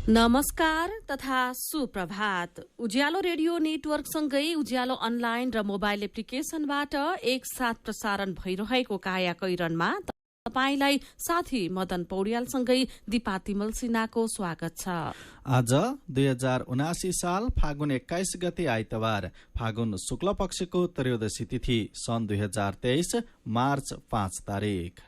नमस्कार तथा सुप्रभात। उज्यालो रेडियो नेटवर्कसँगै उज्यालो अनलाइन र मोबाइल एप्लिकेशनबाट एकसाथ प्रसारण भइरहेको काया कैरनमा तपाईलाई साथी मदन पौड्यालसँगै दिपा तिमल सिन्हाको स्वागत छ। आज 2079 साल फागुन 21 गते आइतबार, फागुन शुक्ल पक्षको त्रयोदशी तिथि, सन् 2023 मार्च 5 तारिक।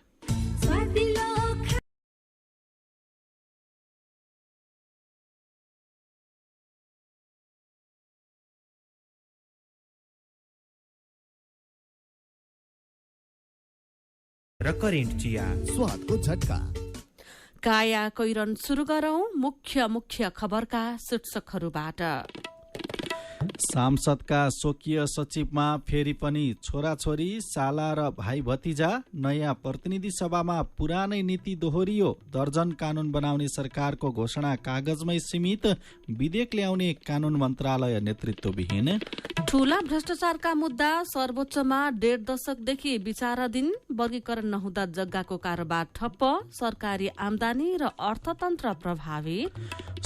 र करेन्ट चिया स्वादको झट्का। काया कैरन सुरु गरौं मुख्य खबरका शीर्षकहरूबाट। सांसदका स्वकीय सचिवमा फेरि पनि छोराछोरी, साला र भाइ भतिजा। नयाँ प्रतिनिधि सभामा पुरानै नीति दोहोरियो। दर्जन कानून बनाउने सरकारको घोषणा कागजमै सीमित। विधेयक ल्याउने कानून मन्त्रालय नेतृत्वविहीन। ठूला भ्रष्टाचारका मुद्दा सर्वोच्चमा 1.5 दशकदेखि विचाराधीन। वर्गीकरण नहुँदा जग्गाको कारोबार ठप्प। सरकारी आमदानी र अर्थतन्त्र प्रभावित।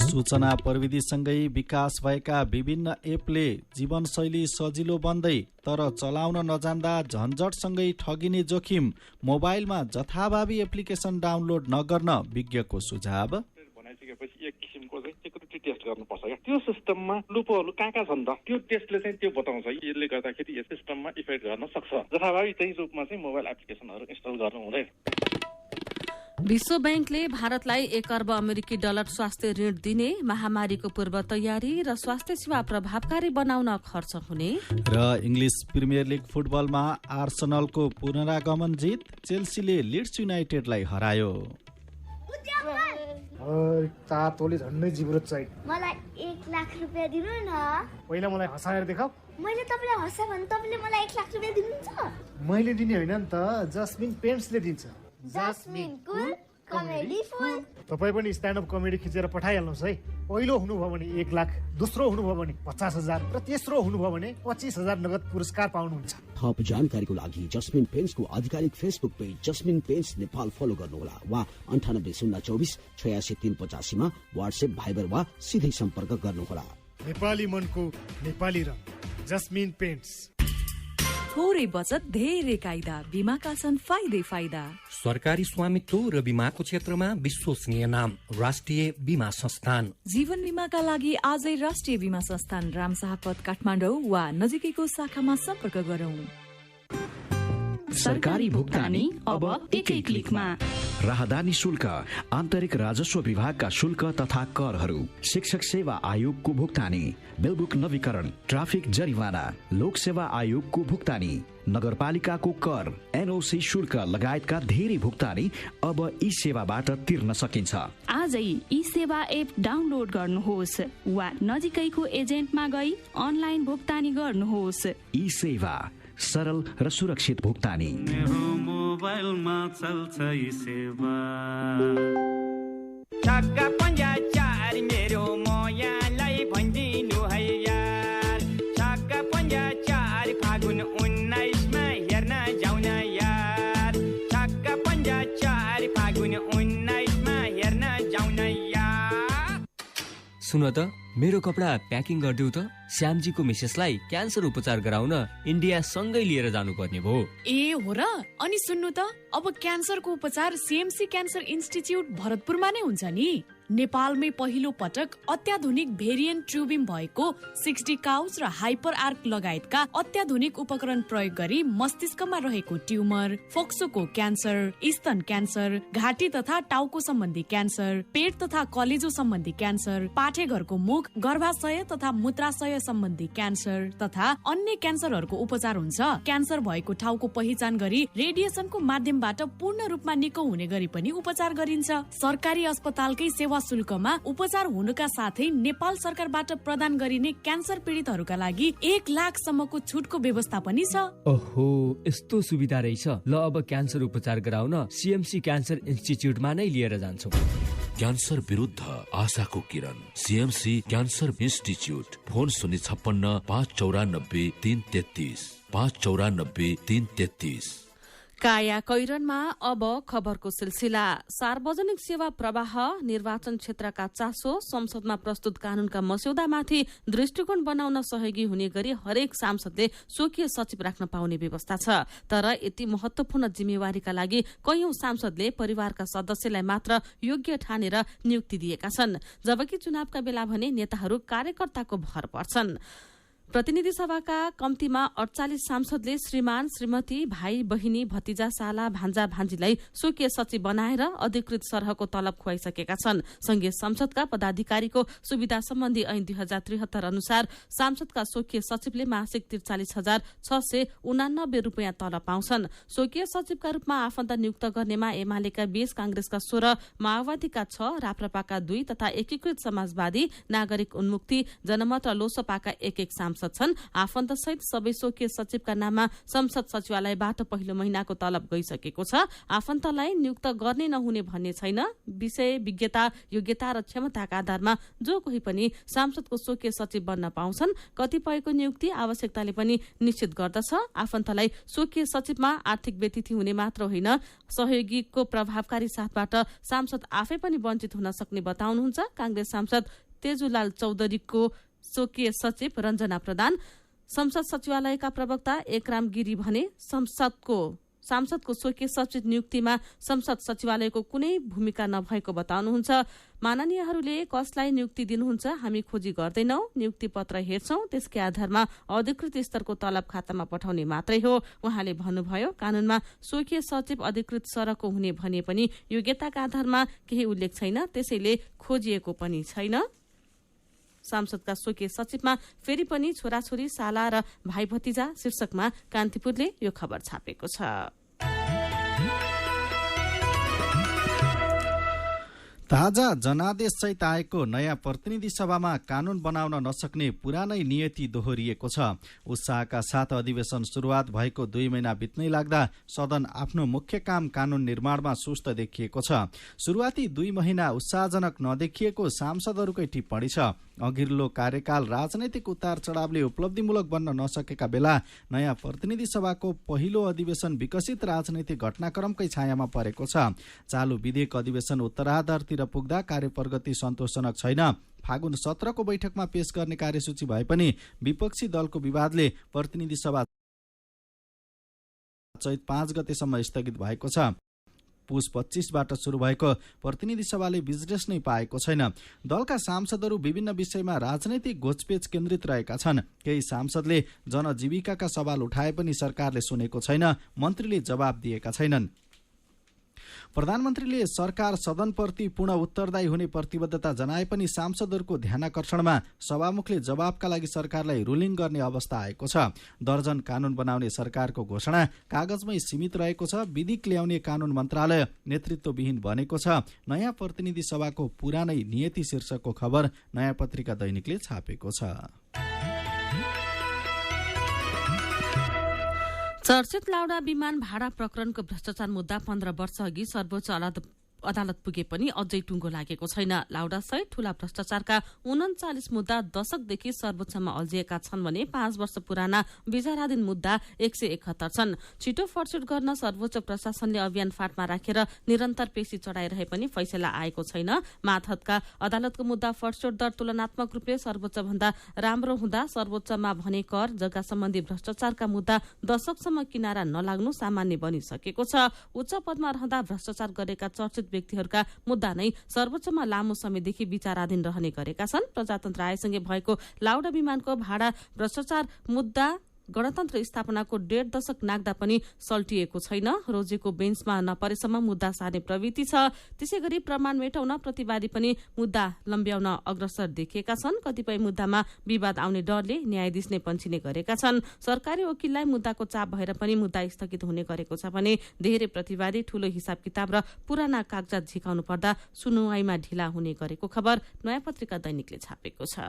सूचना प्रविधिसँगै विकास भएका विभिन्न एपले जीवनशैली सजिलो बन्दै, तर चलाउन नजान्दा झन्झटसँगै ठगिने जोखिम। मोबाइलमा जथाभावी एप्लिकेसन डाउनलोड नगर्न विज्ञको सुझाव। बनाइसकेपछि एक किसिमको चाहिँ सेक्युरिटी टेस्ट गर्नुपर्छ क्या। त्यो सिस्टममा लुपहरू कहाँ छन् त, त्यो टेस्टले चाहिँ त्यो बताउँछ। यसले गर्दाखेरि यस सिस्टममा इफेक्ट गर्न सक्छ। जथाभावी चाहिँ रूपमा चाहिँ मोबाइल एप्लिकेसनहरू इन्स्टल गर्नु हुँदैन। विश्व बैंकले भारतलाई $1 अर्ब अमेरिकी डलर स्वास्थ्य ऋण दिने। महामारीको पूर्व तयारी र स्वास्थ्य सेवा प्रभावकारी बनाउन खर्च हुने। र इङ्ग्लिस प्रिमियर लिग फुटबलमा आर्सेनलको पुनरागमन जित। चेल्सीले लिड्स युनाइटेडलाई हरायो। तातोले झन्डै जिब्रो चाहिँ। मलाई 1 लाख रुपैयाँ दिनु न। पहिला मलाई हँसाएर देखाऊ। मैले तपाईलाई हँसा भने तपाईले मलाई 1 लाख रुपैयाँ दिनुहुन्छ? मैले दिने होइन नि त, जस्मिन पेन्ट्सले दिन्छ। जस्मिन कुल कमेडी फुल। तपाई पनि स्ट्यान्ड अप कमेडी खिचेर पठाइहाल्नुहोस् है। पहिलो हुनुभयो भने 1 लाख, दोस्रो हुनुभयो भने 50,000 र तेस्रो हुनुभयो भने 25,000 नगद पुरस्कार पाउनुहुन्छ। थप जानकारीको लागि जस्मिन पेन्ट्सको आधिकारिक फेसबुक पेज जस्मिन पेन्ट्स नेपाल फलो गर्नुहोला वा 980248 86385 मा व्हाट्सएप, भाइबर वा सिधै सम्पर्क गर्नुहोला। नेपाली मनको नेपाली रङ, जस्मिन पेन्ट्स। थोरै बचत धेरै कायदा, बीमाका छन् फाइदा। सरकारी स्वामित्व र बीमाको क्षेत्रमा विश्वसनीय नाम राष्ट्रिय बीमा संस्थान। जीवन बीमाका लागि आजै राष्ट्रिय बीमा संस्थान रामशाहपथ काठमाडौँ वा नजिकैको शाखामा सम्पर्क गरौं। सरकारी भुक्तानी अब एकै क्लिकमा। राहदानी शुल्क, आन्तरिक राजस्व विभागका शुल्क तथा करहरू, शिक्षक सेवा आयोगको भुक्तानी, बिलबुक नवीकरण, ट्राफिक जरिवाना, लोक सेवा आयोगको भुक्तानी, नगरपालिकाको कर, एनओसी शुल्क लगायतका धेरै भुक्तानी अब ई सेवाबाट तिर्न सकिन्छ। आजै ई सेवा एप डाउनलोड गर्नुहोस् वा नजिकैको एजेन्टमा गई अनलाइन भुक्तानी गर्नुहोस्। ई सेवा, सरल र सुरक्षित भुक्तानी। मेरो मोबाइलमा चल्छ ई सेवा। छक्का पंजा चार मेरो मोयालाई भनिदिनु है यार। छक्का पंजा चार फागुन 19 मा हेर्न जाउँ न यार। छक्का पंजा चार फागुन 19 मा हेर्न जाउँ न यार। सुन त, मेरो कपडा प्याकिङ गरिदेऊ त। श्यामजीको मिसेसलाई क्यान्सर उपचार गराउन इन्डिया सँगै लिएर जानुपर्ने भयो। ए हो र? अनि सुन्नु त, अब क्यान्सरको उपचार सीएमसी क्यान्सर इन्स्टिच्युट भरतपुरमा नै हुन्छ नि। नेपालमै पहिलो पटक अत्याधुनिक भेरिएन्ट ट्युबिम भएको 60 काउच र हाइपर आर्क लगायतका अत्याधुनिक उपकरण प्रयोग गरी मस्तिष्कमा रहेको ट्युमर, फोक्सोको क्यान्सर, स्तन क्यान्सर, घाँटी तथा टाउको सम्बन्धी क्यान्सर, पेट तथा कलेजो सम्बन्धी क्यान्सर, पाठेघरको मुख, गर्भाशय तथा मूत्राशय सम्बन्धी क्यान्सर तथा अन्य क्यान्सरहरूको उपचार हुन्छ। क्यान्सर भएको ठाउँको पहिचान गरी रेडिएसनको माध्यमबाट पूर्ण रूपमा निको हुने गरी पनि उपचार गरिन्छ। सरकारी अस्पतालकै सेवा शुल्कमा उपचार हुनुका साथै नेपाल सरकारबाट प्रदान गरिने क्यान्सर पीडितहरूका लागि 1 लाख सम्मको छुटको व्यवस्था पनि छ। ओहो, यस्तो सुविधा रहेछ। ल, अब क्यान्सर उपचार गराउन सीएमसी क्यान्सर इन्स्टिच्युटमा नै लिएर जान्छौँ। क्यान्सर विरुद्ध आशाको किरण, सीएमसी क्यान्सर इन्स्टिच्युट। फोन 056 594 333 594 333। काया कैरनमा अब खबरको सिलसिला। सार्वजनिक सेवा प्रवाह, निर्वाचन क्षेत्रका चासो, संसदमा प्रस्तुत कानूनका मस्यौदामाथि दृष्टिकोण बनाउन सहयोगी हुने गरी हरेक सांसदले स्वकीय सचिव राख्न पाउने व्यवस्था छ। तर यति महत्वपूर्ण जिम्मेवारीका लागि कैयौं सांसदले परिवारका सदस्यलाई मात्र योग्य ठानेर नियुक्ति दिएका छन्, जबकि चुनावका बेला भने नेताहरू कार्यकर्ताको भर पर्छन्। प्रतिनिधि सभाका कम्तीमा 48 सांसदले श्रीमान, श्रीमती, भाइ, बहिनी, भतिजा, साला, भान्जा, भान्जीलाई स्वकीय सचिव बनाएर अधिकृत सरहको तलब खुवाइसकेका छन्। संघीय संसदका पदाधिकारीको सुविधा सम्बन्धी ऐन 2073 अनुसार सांसदका स्वकीय सचिवले मासिक 43,689 रूपियाँ तलब पाउँछन्। स्वकीय सचिवका रूपमा आफन्त नियुक्त गर्नेमा एमालेका 20, कांग्रेसका 16, माओवादीका 6, राप्रपाका 2 तथा एकीकृत समाजवादी, नागरिक उन्मुक्ति, जनमत र लोसपाका 1 सांसद छन्। आफन्त सहित सबै स्वकीय सचिवका नाममा संसद सचिवालयबाट पहिलो महिनाको तलब गइसकेको छ। आफन्तलाई नियुक्त गर्ने नहुने भन्ने छैन। विषय, विज्ञता, योग्यता र क्षमताका आधारमा जो कोही पनि सांसदको स्वकीय सचिव बन्न पाउँछन्। कतिपयको नियुक्ति आवश्यकताले पनि निश्चित गर्दछ। आफन्तलाई स्वकीय सचिवमा आर्थिक व्यतिथि हुने मात्र होइन, सहयोगीको प्रभावकारी साथबाट सांसद आफै पनि वञ्चित हुन सक्ने बताउनुहुन्छ कांग्रेस सांसद तेजुलाल चौधरीको स्वकीय सचिव रञ्जना प्रधान। संसद सचिवालयका प्रवक्ता एकराम गिरी भने सांसदको स्वकीय सचिव नियुक्तिमा संसद सचिवालयको कुनै भूमिका नभएको बताउनुहुन्छ। माननीयहरूले कसलाई नियुक्ति दिनुहुन्छ हामी खोजी गर्दैनौ, नियुक्ति पत्र हेर्छौं, त्यसकै आधारमा अधिकृत स्तरको तलब खातामा पठाउने मात्रै हो। उहाँले भन्नुभयो, कानूनमा स्वकीय सचिव अधिकृत सरको हुने भने पनि योग्यताका आधारमा केही उल्लेख छैन, त्यसैले खोजिएको पनि छैन। सांसदका स्वकीय सचिवमा फेरि पनि छोराछोरी, साला र भाइ भतिजा शीर्षकमा कान्तिपुरले यो खबर छापेको छ। ताजा जनादेश सहित आएको नयाँ प्रतिनिधि सभामा कानून बनाउन नसक्ने पुरानै नियति दोहोरिएको छ। उत्साहका साथ अधिवेशन शुरूआत भएको 2 महिना बित्नै लाग्दा सदन आफ्नो मुख्य काम कानून निर्माणमा सुस्त देखिएको छ। शुरूआती 2 महिना उत्साहजनक नदेखिएको सांसदहरूकै टिप्पणी छ। अघिल्लो कार्यकाल राजनैतिक उतार चढावले उपलब्धिमूलक बन्न नसकेका बेला नयाँ प्रतिनिधि सभाको पहिलो अधिवेशन विकसित राजनैतिक घटनाक्रमकै छायामा परेको छ। चालु विधेयक अधिवेशन उत्तरार्धतिर पुग्दा कार्यप्रगति सन्तोषजनक छैन। फागुन 17 को बैठकमा पेश गर्ने कार्यसूची भए पनि विपक्षी दलको विवादले प्रतिनिधि सभा चैत 5 गतेसम्म स्थगित भएको छ। पुस 25बाट शुरू भएको प्रतिनिधि सभाले बिजनेस नै पाएको छैन। दलका सांसदहरू विभिन्न विषयमा राजनैतिक घोचपेच केन्द्रित रहेका छन्। केही सांसदले जनजीविकाका सवाल उठाए पनि सरकारले सुनेको छैन, मन्त्रीले जवाब दिएका छैनन्। प्रधानमन्त्रीले सरकार सदनप्रति पूर्ण उत्तरदायी हुने प्रतिबद्धता जनाए पनि सांसदहरूको ध्यानाकर्षणमा सभामुखले जवाबका लागि सरकारलाई रुलिङ गर्ने अवस्था आएको छ। दर्जन कानून बनाउने सरकारको घोषणा कागजमै सीमित रहेको छ। विधिक ल्याउने कानून मन्त्रालय नेतृत्वविहीन बनेको छ। नयाँ प्रतिनिधि सभाको पुरानै नियति शीर्षकको खबर नयाँ पत्रिका दैनिकले छापेको छ। चर्चित लाउडा विमान भाडा प्रकरणको भ्रष्टाचार मुद्दा 15 वर्ष अघि सर्वोच्च अदालत पुगे पनि अझै टुङ्गो लागेको छैन। लाउडा सहित ठूला भ्रष्टाचारका 39 मुद्दा दशकदेखि सर्वोच्चमा अल्झिएका छन् भने 5 वर्ष पुराना विचाराधीन मुद्दा 171 छन्। छिटो फर्स्युट गर्न सर्वोच्च प्रशासनले अभियान फाँटमा राखेर निरन्तर पेशी चढाइरहे पनि फैसला आएको छैन। मातहतका अदालतको मुद्दा फर्स्युट दर तुलनात्मक रूपले सर्वोच्च भन्दा राम्रो हुँदा सर्वोच्चमा भने कर, जग्गा सम्बन्धी भ्रष्टाचारका मुद्दा दशकसम्म किनारा नलाग्नु सामान्य बनिसकेको छ। उच्च पदमा रहँदा भ्रष्टाचार गरेका चर्चित व्यक्तिहरूका मुद्दा नै सर्वोच्चमा लामो समयदेखि विचाराधीन रहने गरेका छन्। प्रजातन्त्र आएसँगै भएको लाउडा विमानको भाडा भ्रष्टाचार मुद्दा गणतन्त्र स्थापनाको 1.5 दशक नाग्दा पनि सल्टिएको छैन। रोजेको बेन्चमा नपरेसम्म मुद्दा सार्ने प्रवृत्ति छ। त्यसैगरी प्रमाण मेटाउन प्रतिवादी पनि मुद्दा लम्ब्याउन अग्रसर देखिएका छन्। कतिपय मुद्दामा विवाद आउने डरले न्यायाधीश नै पन्छिने गरेका छन्। सरकारी वकिललाई मुद्दाको चाप भएर पनि मुद्दा स्थगित हुने गरेको छ भने धेरै प्रतिवादी ठूलो हिसाब किताब र पुराना कागजात झिकाउनु पर्दा सुनुवाईमा ढिला हुने गरेको खबर नयाँ पत्रिका दैनिकले छापेको छ।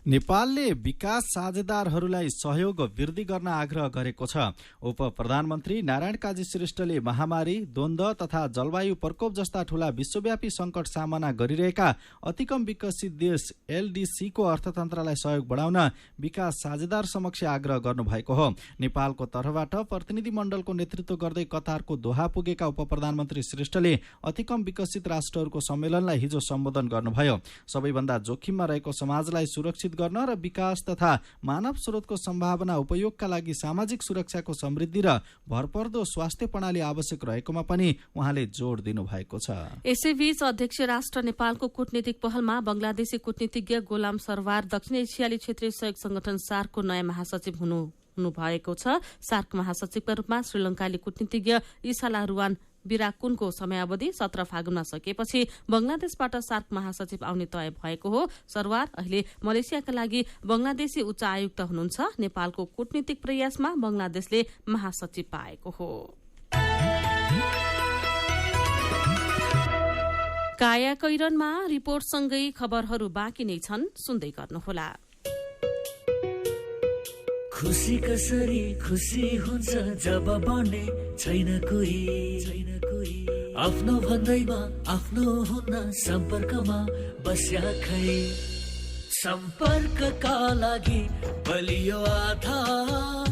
नेपालले विकास साझेदारहरूलाई सहयोग वृद्धि गर्न आग्रह गरेको छ। उप प्रधानमन्त्री नारायण काजी श्रेष्ठले महामारी, द्वन्द्व तथा जलवायु प्रकोप जस्ता ठूला विश्वव्यापी संकट सामना गरिरहेका अतिकम विकसित देश एलडीसीको अर्थतन्त्रलाई सहयोग बढाउन विकास साझेदार समक्ष आग्रह गर्नुभएको हो। नेपालको तर्फबाट प्रतिनिधि मण्डलको नेतृत्व गर्दै कतारको दोहा पुगेका उप प्रधानमन्त्री श्रेष्ठले अतिकम विकसित राष्ट्रहरूको सम्मेलनलाई हिजो सम्बोधन गर्नुभयो। सबैभन्दा जोखिममा रहेको समाजलाई सुरक्षित गर्न र विकास तथा मानव स्रोतको सम्भावना उपयोगका लागि सामाजिक सुरक्षाको समृद्धि र भरपर्दो स्वास्थ्य प्रणाली आवश्यक रहेकोमा पनि उहाँले जोड़ दिनुभएको छ। यसैबीच अध्यक्ष राष्ट्र नेपालको कूटनीतिक पहलमा बंगलादेशी कूटनीतिज्ञ गोलाम सरवार दक्षिण एसियाली क्षेत्रीय सहयोग संगठन सार्कको नयाँ महासचिव हुनुभएको छ। सार्क महासचिवका रूपमा श्रीलंकाली कूटनीतिज्ञ इसाला रुवान बिराकुनको समयावधि 17 फागुनमा सकिएपछि बंगलादेशबाट सार्क महासचिव आउने तय भएको हो। सरवार अहिले मलेसियाका लागि बंगलादेशी उच्च आयुक्त हुनुहुन्छ। नेपालको कूटनीतिक प्रयासमा बंगलादेशले महासचिव पाएको हो। कायाकैरनमा रिपोर्टसँगै खबरहरू बाँकी नै छन्, सुन्दै गर्नुहोला। खुसी कसरी खुसी हुन्छ जब बन्ने छैन कोही, आफ्नो भन्दैमा आफ्नो हुन सम्पर्कमा बस्या खै। सम्पर्कका लागि बलियो आधार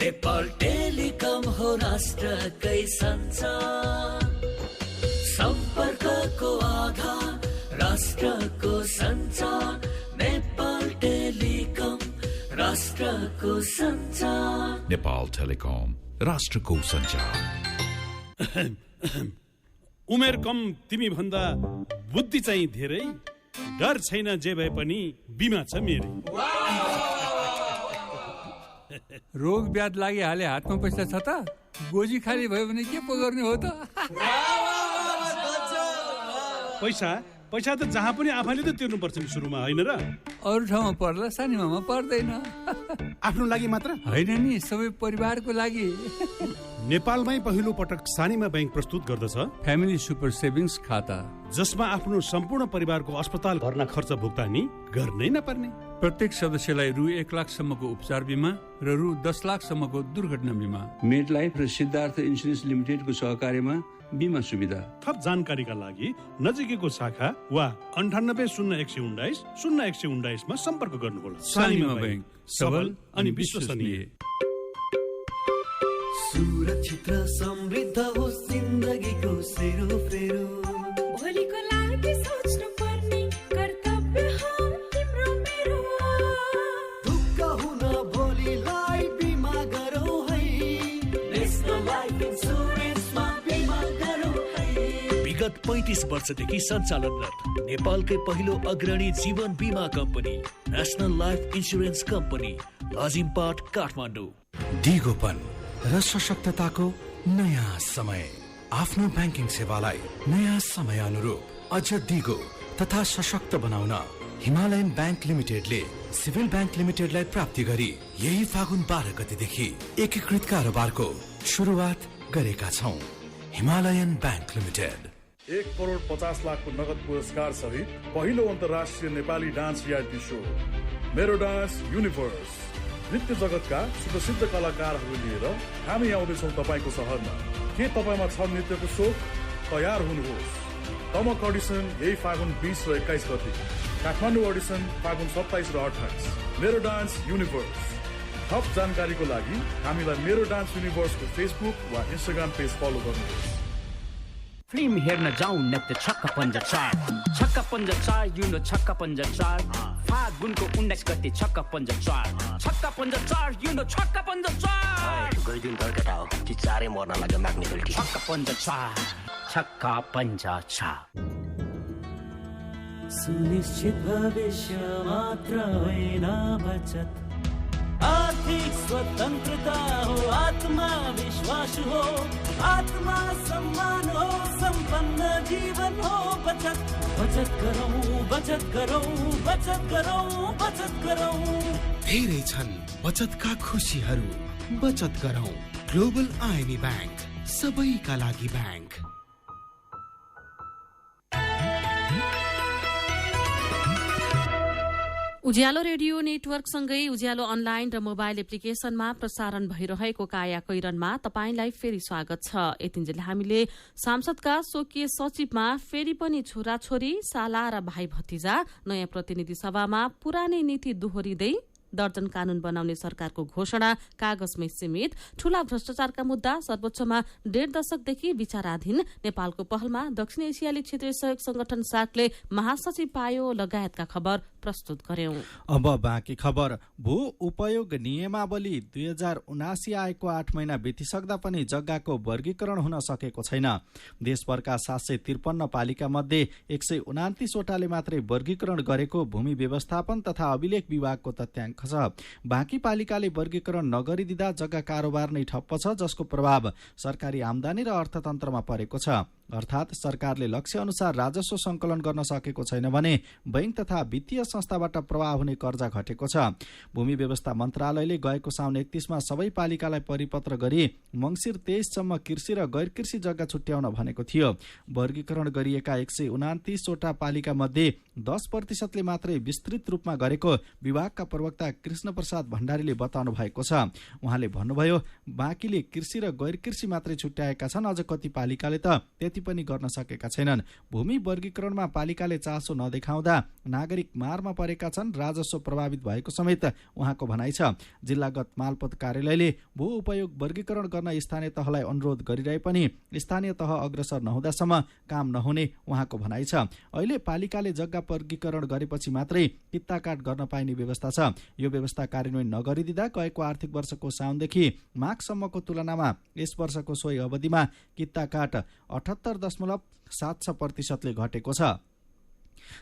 नेपाल टेलिकम हो राष्ट्रकै सञ्चार। सम्पर्कको आधार राष्ट्रको सञ्चार नेपाल टेलिकम राष्ट्रको सञ्चार। नेपाल टेलिकम राष्ट्रको सञ्चार। उमेर कम तिमी भन्दा बुद्धि चाहिँ धेरै, डर छैन जे भए पनि बिमा छ मेरै। रोग ब्याध लागिहाले हातमा पैसा छ त, गोजी खाली भयो भने के पो गर्ने हो त। पैसा त जहाँ पनि आफैले त तिर्नु पर्छ नि सुरुमा, होइन र? अरू ठाउँमा पर्ला, सानीमामा पर्दैन। आफ्नो लागि मात्र होइन नि, सबै परिवारको लागि। नेपालमै पहिलो पटक सानीमा बैंक प्रस्तुत गर्दछ फ्यामिली सुपर सेभिङ्स खाता, जसमा आफ्नो सम्पूर्ण परिवारको अस्पताल भर्ना खर्च भुक्तानी गर्नै नपर्ने। प्रत्येक सदस्यलाई रु 1 लाख सम्मको उपचार बिमा र रु 10 लाख सम्मको दुर्घटना बिमा। मेड लाइफ र सिद्धार्थ इन्सुरेन्स लिमिटेडको सहकार्यमा बिमा सुविधा। थप जानकारीका लागि नजिकैको शाखा वा 980119 0119 मा सम्पर्क गर्नुहोला। सानीमा बैंक, सबल अनि विश्वसनीय। सुरक्षित र समृद्ध होस् जिन्दगीको सेरोफेरो। भोलिको लागि सोच्नु पर्ने कर्तव्य हो तिम्रो मेरो। ढुक्क हुन भोलिलाई बिमा गरौँ है, नेसनल लाइफ इन्सुरेन्समा बिमा गरौँ है। विगत 35 वर्षदेखि सञ्चालनरत नेपालकै पहिलो अग्रणी जीवन बिमा company national life insurance company, Lazimpat, Kathmandu. दिगोपन र सशक्तताको नयाँ समय। आफ्नो ब्याङ्किङ सेवालाई नयाँ समय अनुरूप अझ दिगो तथा सशक्त बनाउन हिमालयन ब्याङ्क लिमिटेडले सिभिल ब्याङ्क लिमिटेडलाई प्राप्ति गरी यही फागुन 12 गतेदेखि एकीकृत कारोबारको सुरुवात गरेका छौं। हिमालयन ब्याङ्क लिमिटेड 1,50,00,000 को नगद पुरस्कार सहित पहिलो अन्तर्राष्ट्रिय नेपाली डान्स रियालिटी शो मेरो डान्स युनिभर्स। नृत्य जगतका सुप्रसिद्ध कलाकारहरू लिएर हामी आउँदैछौँ तपाईँको सहरमा। के तपाईँमा छ नृत्यको सोख? तयार हुनुहोस्। तमक अडिसन यही फागुन 20 र 21 गते, काठमाडौँ अडिसन फागुन 27 र 28। मेरो डान्स युनिभर्स। थप जानकारीको लागि हामीलाई मेरो डान्स युनिभर्सको फेसबुक वा इन्स्टाग्राम पेज फलो गर्नुहोस्। फिल्म हेर्न जाउँ न त छक्का पन्जा चार, छक्का पन्जा चार, यु नो छक्का पन्जा चार। फागुनको 19 गते छक्का पन्जा चार, छक्का पन्जा चार, यु नो छक्का पन्जा चार। गइदिन त केटा हो, ती चारै मर्न लाग्यो म्याग्नेटोलिटी। छक्का पन्जा चार, छक्का पन्जा चार। सुनिश्चित भविष्य मात्र होइन बचत, आर्थिक स्वतन्त्रता हो, आत्मविश्वास हो, आत्मा सम्मान हो, सम्पन्न जीवन हो। बचत बचत गरौँ, बचत गरौँ, बचत गरौँ, बचत गरौँ। धेरै छन् बचतका खुसीहरू, बचत गरौँ। ग्लोबल आइएमई ब्याङ्क, सबैका लागि ब्याङ्क। उज्यालो रेडियो नेटवर्कसँगै उज्यालो अनलाइन र मोबाइल एप्लिकेशनमा प्रसारण भइरहेको काया कैरनमा तपाईंलाई फेरि स्वागत छ। यतिन्जेल हामीले सांसदका स्वकीय सचिवमा फेरि पनि छोराछोरी, साला र भाइ भतिजा, नयाँ प्रतिनिधि सभामा पुरानै नीति दोहोरिँदै दर्जन कानून बनाउने सरकारको घोषणा, कागजमै सीमित, ठूला भ्रष्टाचारका मुद्दा, सर्वोच्चमा 1.5 दशकदेखि विचाराधीन, नेपालको पहलमा दक्षिण एसियाली क्षेत्रीय सहयोग संगठन सार्कले महासचिव पायो लगायतका खबर प्रस्तुत गर्यौं। अब बाँकी खबर। भू उपयोग नियमावली 2079 आएको 8 महिना बितिसक्दा पनि जग्गाको वर्गीकरण हुन सकेको छैन। देशभरका 753 पालिका मध्ये 129 वटाले मात्रै वर्गीकरण गरेको भूमि व्यवस्थापन तथा अभिलेख विभागको तथ्याङ्क छ। बाँकी पालिकाले वर्गीकरण नगरिदिँदा जग्गा कारोबार नै ठप्प छ, जसको प्रभाव सरकारी आमदानी र अर्थतन्त्रमा परेको छ। अर्थात् सरकारले लक्ष्य अनुसार राजस्व संकलन गर्न सकेको छैन भने बैंक तथा वित्तीय संस्थाबाट प्रवाह हुने कर्जा घटेको छ। भूमि व्यवस्था मन्त्रालयले गएको साउन 31 मा सबै पालिकालाई परिपत्र गरी मंसिर 23 सम्म कृषि र गैर कृषि जग्गा छुट्याउन भनेको थियो। वर्गीकरण गरिएका 129 वटा पालिका मध्ये 10% मात्रै विस्तृत रूपमा गरेको विभागका प्रवक्ता कृष्ण प्रसाद भण्डारीले बताउनु भएको छ। उहाँले भन्नुभयो, बाँकीले कृषि र गैर कृषि मात्रै छुट्याएका छन्, अझ कति पालिकाले त त्यति पनि गर्न सकेका छैनन्। भूमि वर्गीकरणमा पालिकाले चासो नदेखाउँदा नागरिक मारमा परेका छन्, राजस्व प्रभावित भएको समेत उहाँको भनाइ छ। जिल्लागत मालपोत कार्यालयले भू उपयोग वर्गीकरण गर्न स्थानीय तहलाई अनुरोध गरिरहे पनि स्थानीय तह अग्रसर नहुँदासम्म काम नहुने उहाँको भनाइ छ। अहिले पालिकाले जग्गा वर्गीकरण गरेपछि मात्रै कित्ताकाट गर्न पाइने व्यवस्था छ। यो व्यवस्था कार्यान्वयन नगरिदिँदा गएको आर्थिक वर्षको साउनदेखि माघसम्मको तुलनामा यस वर्षको सोही अवधिमा कित्ताकाट 78.76% ले घटेको छ।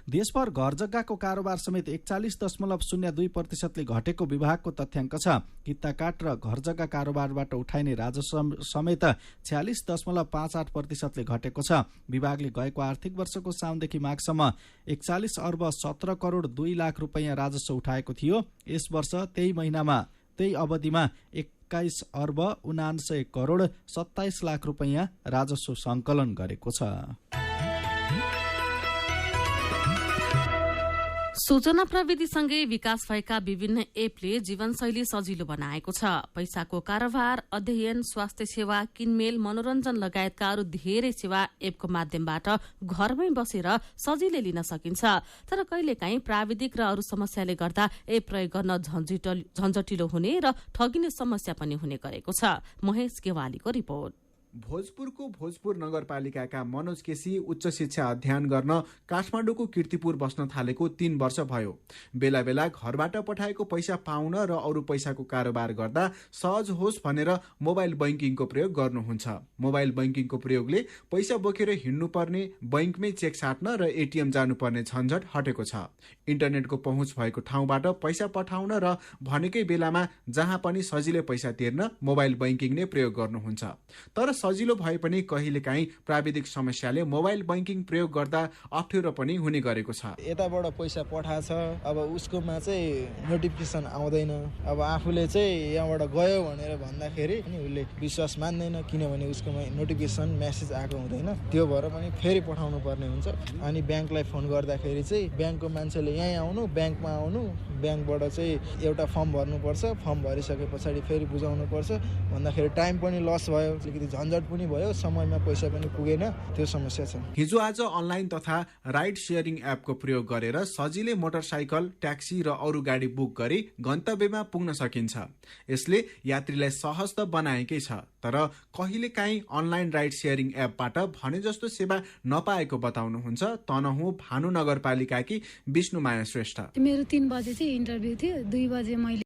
देशभर घर जग्गाको कारोबार समेत 41.02% ले घटेको विभागको तथ्याङ्क छ। कित्ताकाट र घर जग्गा कारोबारबाट उठाइने राजस्व समेत 46.58% ले घटेको छ। विभागले गएको आर्थिक वर्षको साउनदेखि माघसम्म 41 अर्ब 17 करोड 2 लाख रुपैयाँ राजस्व उठाएको थियो। यस वर्ष त्यही अवधिमा 21 अर्ब 79 करोड 27 लाख रुपैयाँ राजस्व संकलन गरेको छ। सूचना प्रविधिसँगै विकास भएका विभिन्न एपले जीवनशैली सजिलो बनाएको छ। पैसाको कारोबार, अध्ययन, स्वास्थ्य सेवा, किनमेल, मनोरञ्जन लगायतका अरू धेरै सेवा एपको माध्यमबाट घरमै बसेर सजिलै लिन सकिन्छ। तर कहिलेकाहीँ प्राविधिक र अरू समस्याले गर्दा एप प्रयोग गर्न झन्झटिलो हुने र ठगिने समस्या पनि हुने गरेको छ। महेश गेवालीको रिपोर्ट। भोजपुरको भोजपुर नगरपालिकाका मनोज केसी उच्च शिक्षा अध्ययन गर्न काठमाडौँको कीर्तिपुर बस्न थालेको 3 वर्ष भयो। बेला बेला घरबाट पठाएको पैसा पाउन र अरू पैसाको कारोबार गर्दा सहज होस् भनेर मोबाइल बैंकिङको प्रयोग गर्नुहुन्छ। मोबाइल बैंकिङको प्रयोगले पैसा बोकेर हिँड्नुपर्ने, बैंकमै चेक साट्न र एटीएम जानुपर्ने झन्झट हटेको छ। इन्टरनेटको पहुँच भएको ठाउँबाट पैसा पठाउन र भनेकै बेलामा जहाँ पनि सजिलै पैसा तिर्न मोबाइल बैंकिङ नै प्रयोग गर्नुहुन्छ। तर सजिलो भए पनि कहिलेकाहीँ प्राविधिक समस्याले मोबाइल बैंकिङ प्रयोग गर्दा अप्ठ्यारो पनि हुने गरेको छ। यताबाट पैसा पठाछ, अब उसकोमा चाहिँ नोटिफिकेसन आउँदैन। अब आफूले चाहिँ यहाँबाट गयो भनेर भन्दाखेरि पनि उसले विश्वास मान्दैन, किनभने उसकोमा नोटिफिकेसन मेसेज आएको हुँदैन। त्यो भएर पनि फेरि पठाउनु पर्ने हुन्छ। अनि ब्याङ्कलाई फोन गर्दाखेरि चाहिँ ब्याङ्कको मान्छेले यहीँ आउनु, ब्याङ्कमा आउनु, ब्याङ्कबाट चाहिँ एउटा फर्म भर्नुपर्छ, फर्म भरिसके पछाडि फेरि बुझाउनु पर्छ भन्दाखेरि टाइम पनि लस भयो, अलिकति झन्झट पनि भयो, समयमा पैसा पनि पुगेन। त्यो समस्या छ। हिजो आज अनलाइन तथा राइड सेयरिङ एपको प्रयोग गरेर सजिलै मोटरसाइकल, ट्याक्सी र अरू गाडी बुक गरी गन्तव्यमा पुग्न सकिन्छ। यसले यात्रीलाई सहज त बनाएकै छ, तर कहिलेकाहीँ अनलाइन राइड सेयरिङ एपबाट भने जस्तो सेवा नपाएको बताउनुहुन्छ तनहुँ भानु नगरपालिकाकी विष्णुमाया श्रेष्ठ। मेरो 3 बजे चाहिँ इन्टरभ्यू थियो, 2 बजे मैले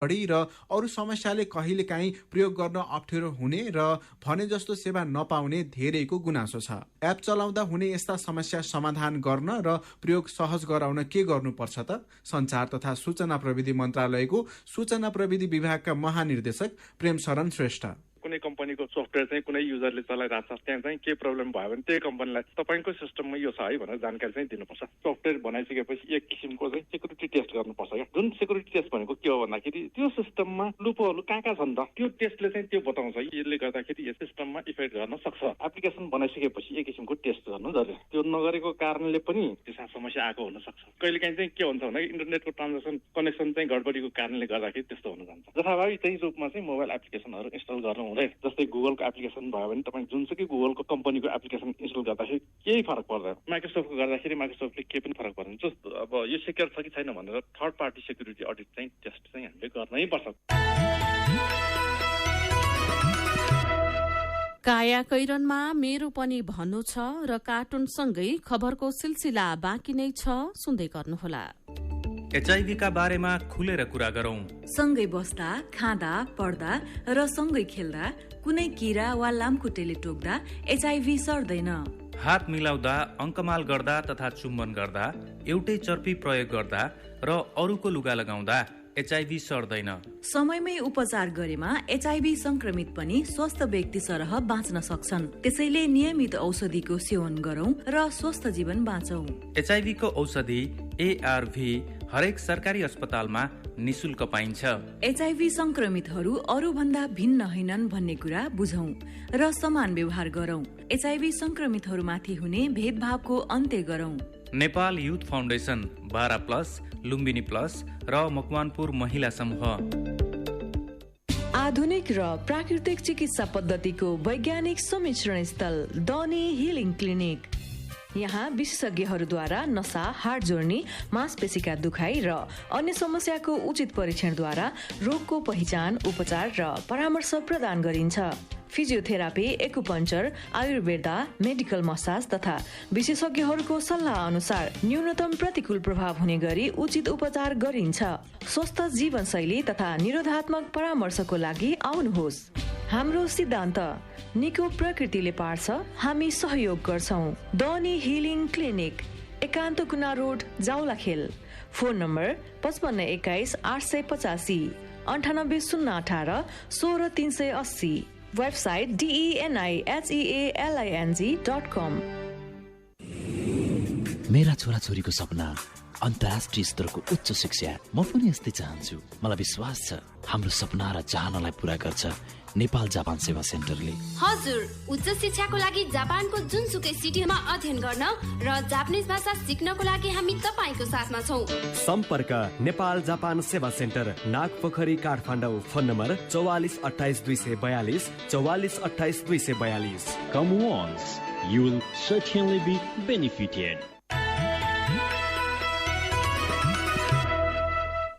धोखाधडी र अरू समस्याले कहिलेकाहीँ प्रयोग गर्न अप्ठ्यारो हुने र भने जस्तो सेवा नपाउने धेरैको गुनासो छ। एप चलाउँदा हुने यस्ता समस्या समाधान गर्न र प्रयोग सहज गराउन के गर्नुपर्छ त? सञ्चार तथा सूचना प्रविधि मन्त्रालयको सूचना प्रविधि विभागका महानिर्देशक प्रेम शरण श्रेष्ठ। कुनै कम्पनीको सफ्टवेयर चाहिँ कुनै युजरले चलाइरहेको छ, त्यहाँ चाहिँ के प्रब्लम भयो भने त्यही कम्पनीलाई तपाईँको सिस्टममा यो छ है भनेर जानकारी चाहिँ दिनुपर्छ। सफ्टवेयर बनाइसकेपछि एक किसिमको चाहिँ सेक्युरिटी टेस्ट गर्नुपर्छ क्या। जुन सेक्युरिटी टेस्ट भनेको के हो भन्दाखेरि त्यो सिस्टममा लुपहरू कहाँ छन् त, त्यो टेस्टले चाहिँ त्यो बताउँछ यसले गर्दाखेरि यस सिस्टममा इफेक्ट गर्न सक्छ। एप्लिकेसन बनाइसकेपछि एक किसिमको टेस्ट गर्नु जरुरी। त्यो नगरेको कारणले पनि त्यसमा समस्या आएको हुन सक्छ। कहिलेकाहीँ चाहिँ के हुन्छ भने इन्टरनेटको ट्रान्जेक्सन कनेक्सन चाहिँ गडबडीको कारणले गर्दाखेरि त्यस्तो हुन जान्छ। जथाभावी त्यही रूपमा चाहिँ मोबाइल एप्लिकेसनहरू इन्स्टल गर्नु। जस्तै गुगलको एप्लिकेसन भयो भने तपाईँ जुनसुकै गुगलको कम्पनीको एप्लिकेसन इन्स्टल गर्दाखेरि केही फरक पर्दैन। माइक्रोसफ्टको गर्दाखेरि माइक्रोसफ्टले केही पनि फरक पर्दैन। जस्तो अब यो सेक्योर छ कि छैन भनेर थर्ड पार्टी सेक्युरिटी अडिट चाहिँ टेस्ट चाहिँ हामीले गर्नै पर्छ। काया कैरनमा मेरो पनि भन्नु छ र कार्टुनसँगै खबरको सिलसिला बाँकी नै छ, सुन्दै गर्नुहोला। एचआईभीका बारेमा खुलेर कुरा गरौं। सँगै बस्दा, खाँदा, पढ्दा र सँगै खेल्दा कुनै किरा वा लामखुट्टेले टोक्दा एचआईभी सर्दैन। हात मिलाउँदा, अङ्कमाल गर्दा तथा चुम्बन गर्दा, एउटै चर्पी प्रयोग गर्दा र अरूको लुगा लगाउँदा एचआईभी सर्दैन। समयमै उपचार गरेमा एचआईभी संक्रमित पनि स्वस्थ व्यक्ति सरह बाँच्न सक्छन्। त्यसैले नियमित औषधिको सेवन गरौं र स्वस्थ जीवन बाँचौं। एचआईभी को औषधि एआरभी हरेक सरकारी अस्पतालमा निशुल्क पाइन्छ। एचआईभी संक्रमितहरू अरू भन्दा भिन्न होइनन् भन्ने कुरा बुझौं र समान व्यवहार गरौं। एचआईभी संक्रमितहरूमाथि हुने भेदभावको अन्त्य गरौं। Nepal youth foundation, 12+ Lumbini plus र मकवानपुर महिला समूह। आधुनिक र प्राकृतिक चिकित्सा पद्धतिको वैज्ञानिक सम्मिश्रण स्थल डनी हिलिङ क्लिनिक। यहाँ विशेषज्ञहरूद्वारा नसा, हाड जोड्नी, मांसपेशीका दुखाइ र अन्य समस्याको उचित परीक्षणद्वारा रोगको पहिचान, उपचार र परामर्श प्रदान गरिन्छ। Physiotherapy, acupuncture, Ayurveda, medical massage तथा विशेषज्ञहरूको सल्लाह अनुसार न्यूनतम प्रतिकूल प्रभाव हुने गरी उचित उपचार गरिन्छ। स्वस्थ जीवनशैली तथा निरोधात्मक परामर्शको लागि आउनुहोस्। हाम्रो सिद्धान्त निको प्रकृतिले पार्छ, हामी सहयोग गर्छौं। डनी हिलिङ क्लिनिक, एकान्त कुना road, Jawalakhel. Phone number 5521 885, 98 018 16 380। Website denihealing.com। मेरा छोराछोरीको सपना अन्तर्राष्ट्रिय स्तरको उच्च शिक्षा। म पनि यस्तै चाहन्छु। मलाई विश्वास छ हाम्रो सपना र चाहनालाई पूरा गर्छ नेपाल जापान सेवा सेन्टरले। हजुर, उच्च शिक्षाको लागि जापानको जुनसुकै सिटीमा अध्ययन गर्न र जापानिज भाषा सिक्नको लागि हामी तपाईको साथमा छौं। सम्पर्क Nepal Japan Sewa centre, Nagpokhari, Kathmandu. Phone number 44 28 242 44 28 242। Come once, you will certainly be benefited.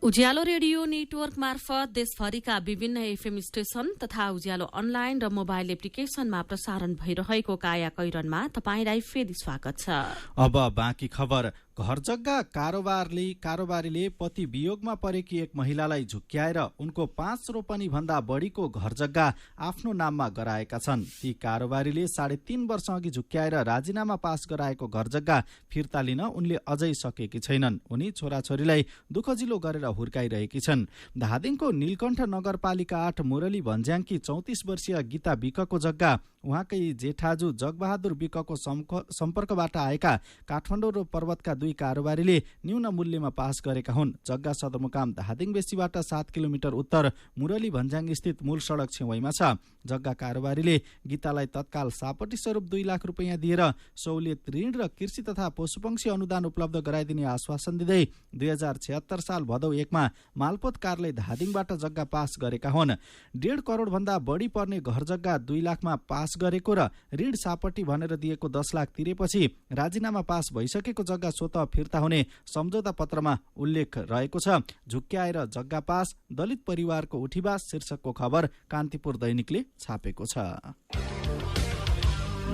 Ujyaalo radio network मार्फत देशभरिका विभिन्न एफएम स्टेशन तथा उज्यालो अनलाइन र मोबाइल एप्लिकेशनमा प्रसारण भइरहेको काया कैरनमा तपाईंलाई फेरि स्वागत छ। अब बाँकी खबर। घर जग्गा कारोबारीले पति वियोगमा परेकी एक महिलालाई झुक्क्याएर उनको 5 रोपनी भन्दा बढीको घर जग्गा आफ्नो नाममा गराएका छन्। ती कारोबारीले 3.5 वर्ष अघि झुक्क्याएर राजीनामा पास गराएको घर जग्गा फिर्ता लिन उनले अझै सकेकी छैनन्। उनी छोराछोरीलाई दुःखजिलो गरेर हुर्काइरहेकी छन्। धादिङको नीलकण्ठ नगरपालिका 8 मुरली भन्ज्याङकी 34 वर्षीय गीता विकको जग्गा उहाँकै जेठाजु जगबहादुर विकको सम्पर्कबाट आएका काठमाडौँ र पर्वतका 2 कारोबारीले न्यून मूल्यमा पास गरेका हुन्। जग्गा सदरमुकाम धादिङ बेसीबाट 7 किलोमिटर उत्तर मुरली भन्ज्याङ स्थित मूल सडक छेउमा छ। जग्गा कारोबारीले गीतालाई तत्काल सापटी स्वरूप 2 लाख रुपैयाँ दिएर सहुलियत ऋण र कृषि तथा पशुपक्षी अनुदान उपलब्ध गराइदिने आश्वासन दिँदै 2076 साल भदौ 1 मा मालपोत कार्यालय धादिङबाट जग्गा पास गरेका हुन्। 1.5 करोड भन्दा बढी पर्ने घर जग्गा 2 लाखमा पास गरेको र ऋण सापटी भनेर दिएको 10 लाख तिरेपछि राजीनामा पास भइसकेको जग्गा स्वतः फिर्ता हुने सम्झौता पत्रमा उल्लेख रहेको छ। झुक्क्याएर जग्गा पास, दलित परिवारको उठीबास शीर्षकको खबर कान्तिपुर दैनिकले छापेको छ।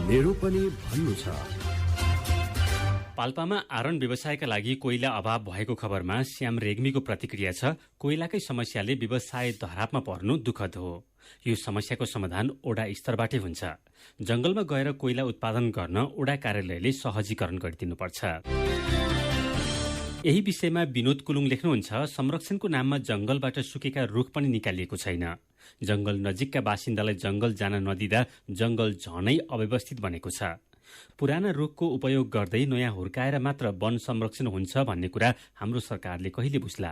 मेरो पनि भन्नु छ। पाल्पामा आरन व्यवसायका लागि कोइला अभाव भएको खबरमा श्याम रेग्मीको प्रतिक्रिया छ, कोइलाकै समस्याले व्यवसाय धरापमा पर्नु दुःखद हो। यो समस्याको समाधान ओडा स्तरबाटै हुन्छ। जंगलमा गएर कोइला उत्पादन गर्न ओडा कार्यालयले सहजीकरण गरिदिनुपर्छ। यही विषयमा विनोद कुलुङ लेख्नुहुन्छ, संरक्षणको नाममा जंगलबाट सुकेका रुख पनि निकालिएको छैन। जंगल नजिकका बासिन्दालाई जंगल जान नदिँदा जंगल झनै अव्यवस्थित बनेको छ। पुराना रुखको उपयोग गर्दै नयाँ हुर्काएर मात्र वन संरक्षण हुन्छ भन्ने कुरा हाम्रो सरकारले कहिले बुझ्ला।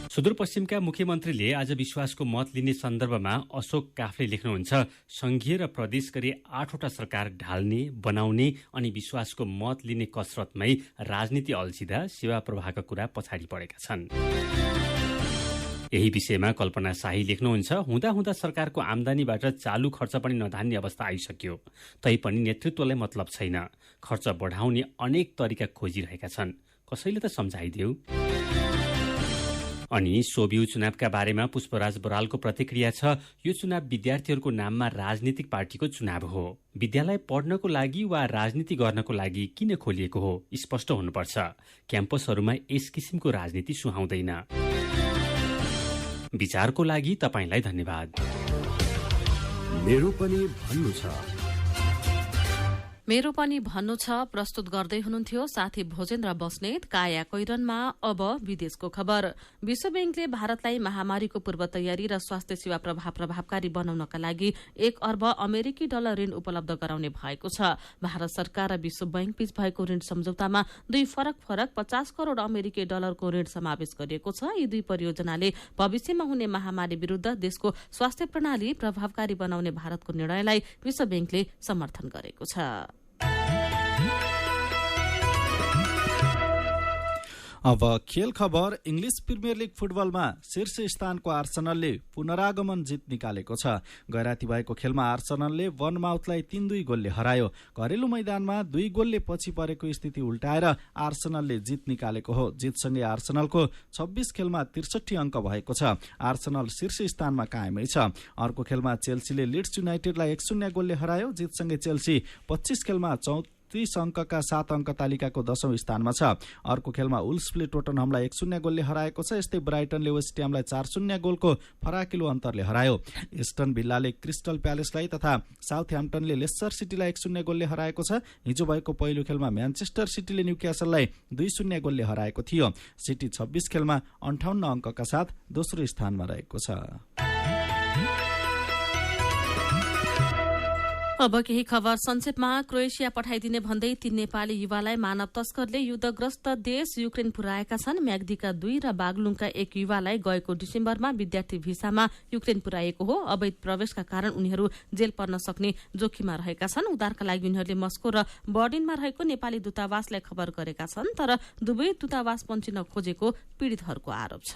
सुदूरपश्चिमका मुख्यमन्त्रीले आज विश्वासको मत लिने सन्दर्भमा अशोक काफले लेख्नुहुन्छ, संघीय र प्रदेश गरी 8वटा सरकार ढाल्ने, बनाउने अनि विश्वासको मत लिने कसरतमै राजनीति अल्झिँदा सेवा प्रवाहका कुरा पछाडि परेका छन्। यही विषयमा कल्पना शाही लेख्नुहुन्छ, हुँदा हुँदा सरकारको आमदानीबाट चालु खर्च पनि नधान्ने अवस्था आइसक्यो। तैपनि नेतृत्वलाई मतलब छैन। खर्च बढाउने अनेक तरिका खोजिरहेका छन्, कसैले त सम्झाइदेऊ। अनि सोभियु चुनावका बारेमा पुष्पराज बरालको प्रतिक्रिया छ, यो चुनाव विद्यार्थीहरूको नाममा राजनीतिक पार्टीको चुनाव हो। विद्यालय पढ्नको लागि वा राजनीति गर्नको लागि किन खोलिएको हो स्पष्ट हुनुपर्छ। क्याम्पसहरूमा यस किसिमको राजनीति सुहाउँदैन। विचारको लागि तपाईलाई धन्यवाद। मेरो पनि भन्नु छ। मेरो पनि भन्नु छ प्रस्तुत गर्दै हुनुहुन्थ्यो साथी भोजेन्द्र बस्नेत। काया कैरनमा अब विदेशको खबर। विश्व बैंकले भारतलाई महामारीको पूर्व तयारी र स्वास्थ्य सेवा प्रभावकारी बनाउनका लागि 1 अर्ब अमेरिकी डलर ऋण उपलब्ध गराउने भएको छ। भारत सरकार र विश्व बैंक बीच भएको ऋण सम्झौतामा 2 फरक 50 करोड़ अमेरिकी डलरको ऋण समावेश गरिएको छ। यी 2 परियोजनाले भविष्यमा हुने महामारी विरूद्ध देशको स्वास्थ्य प्रणाली प्रभावकारी बनाउने भारतको निर्णयलाई विश्व बैंकले समर्थन गरेको छ। अब खेल खबर। इंग्लिश प्रिमियर लिग फुटबलमा शीर्ष स्थानको आर्सेनलले पुनरागमन जित निकालेको छ। गैराती भएको खेलमा आर्सेनलले बर्नमाउथलाई 3-2 गोलले हरायो। घरेलु मैदानमा 2 गोलले पछि परेको स्थिति उल्टाएर आर्सेनलले जित निकालेको हो। जितसँगै आर्सेनलको 26 खेलमा 63 अङ्क भएको छ। आर्सेनल शीर्ष स्थानमा कायमै छ। अर्को खेलमा चेल्सीले लिड्स युनाइटेडलाई 1-0 गोलले हरायो। जितसँगै चेल्सी 25 खेलमा 30 अङ्कका 7 अङ्क तालिकाको 10औं स्थानमा छ। अर्को खेलमा वुल्व्सले टोटनहमलाई 1-0 गोलले हराएको छ। यस्तै ब्राइटनले वेस्ट ह्यामलाई 4-0 गोलको फराकिलो अन्तरले हरायो। एस्टन भिल्लाले क्रिस्टल प्यालेसलाई तथा साउथह्याम्पटनले लेस्टर सिटीलाई 1-0 गोलले हराएको छ। हिजो भएको पहिलो खेलमा म्यानचेस्टर सिटीले न्युक्यासललाई 2-0 गोलले हराएको थियो। सिटी 26 खेलमा 58 अङ्कका साथ दोस्रो स्थानमा रहेको छ। अब केही खबर संक्षेपमा। क्रोएसिया पठाइदिने भन्दै 3 नेपाली युवालाई मानव तस्करले युद्धग्रस्त देश युक्रेन पुर्याएका छन्। म्याग्दीका 2 र बागलुङका 1 युवालाई गएको डिसेम्बरमा विद्यार्थी भिसामा युक्रेन पुर्याएको हो। अवैध प्रवेशका कारण उनीहरू जेल पर्न सक्ने जोखिममा रहेका छन्। उद्धारका लागि उनीहरूले मस्को र बर्लिनमा रहेको नेपाली दूतावासलाई खबर गरेका छन्, तर दुवै दूतावास पहुँचिन खोजेको पीड़ितहरूको आरोप छ।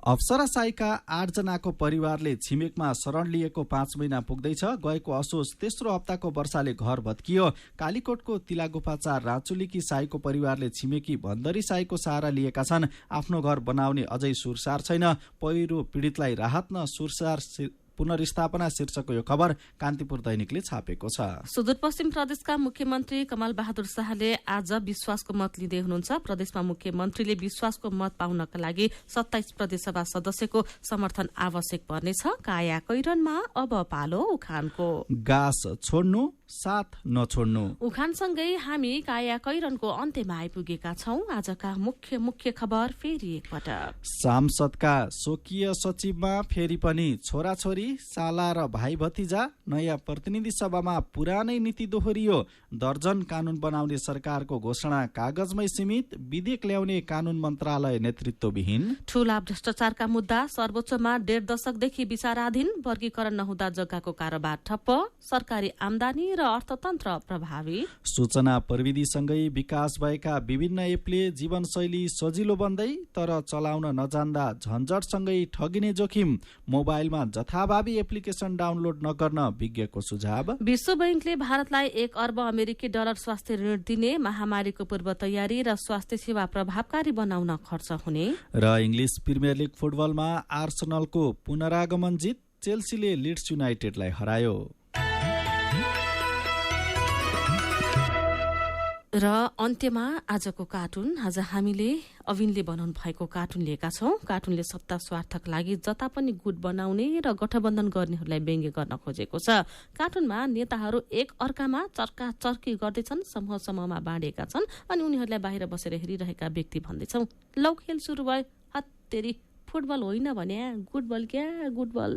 अप्सरा साईका 8 जनाको परिवारले छिमेकमा शरण लिएको 5 महिना पुग्दैछ। गएको असोज तेस्रो हप्ताको वर्षाले घर भत्कियो। कालीकोटको तिलागुफा 4 राचुलीकी साईको परिवारले छिमेकी भन्दरी साईको सहारा लिएका छन्। आफ्नो घर बनाउने अझै सुरसार छैन। पहिरो पीड़ितलाई राहत न सुरसार पुनर्स्थापना शीर्षकको यो खबर कान्तिपुर दैनिकले छापेको छ। सुदूरपश्चिम प्रदेशका मुख्यमन्त्री कमल बहादुर शाहले आज विश्वासको मत लिँदै हुनुहुन्छ। प्रदेशमा मुख्यमन्त्रीले विश्वासको मत पाउनका लागि 27 प्रदेशसभा सदस्यको समर्थन आवश्यक पर्नेछ। काया कैरनमा अब पालो उखानको। गास छोड्नु साथ नछोड्नु। उखानसँगै हामी काया कैरनको अन्त्यमा आइपुगेका छौं। आजका मुख्य खबर फेरि एकपटक। सांसदका स्वकीय सचिवमा फेरि पनि छोराछोरी, साला र भाइ भतिजा। नयाँ प्रतिनिधि सभामा पुरानै नीति दोहोरियो। दर्जन कानून बनाउने सरकारको घोषणा कागजमै सीमित। विधेयक ल्याउने कानून मन्त्रालय नेतृत्वविहीन। ठूला भ्रष्टाचारका मुद्दा सर्वोच्चमा 1.5 दशकदेखि विचाराधीन। वर्गीकरण नहुँदा जग्गाको कारोबार ठप्प। सरकारी आमदानी र अर्थतन्त्र प्रभावित। सूचना प्रविधिसँगै विकास भएका विभिन्न एपले जीवनशैली सजिलो बन्दै तर चलाउन नजान्दा झन्झटसँगै ठगिने जोखिम। मोबाइलमा जथाभावी एप्लिकेसन डाउनलोड नगर्न विज्ञको सुझाव। विश्व बैंकले भारतलाई 1 अर्ब अमेरिकी डलर स्वास्थ्य ऋण दिने। महामारीको पूर्व तयारी र स्वास्थ्य सेवा प्रभावकारी बनाउन खर्च हुने। र इंग्लिश प्रिमियर लिग फुटबलमा आर्सेनलको पुनरागमन जित। चेल्सीले लिड्स युनाइटेडलाई हरायो। र अन्त्यमा आजको कार्टुन आज हामीले अविनले बनाउनु भएको कार्टुन लिएका छौं। कार्टुनले सत्ता स्वार्थक लागि जता पनि गुट बनाउने र गठबन्धन गर्नेहरूलाई व्यङ्ग्य गर्न खोजेको छ। कार्टुनमा नेताहरू एक अर्कामा चर्का चर्की गर्दैछन्, समूह समूहमा बाँडिएका छन् अनि उनीहरूलाई बाहिर बसेर हेरिरहेका व्यक्ति भन्दैछौ लौ खेल सुरु भयो, हत्तेरी फुटबल होइन भने गुटबल क्या गुटबल।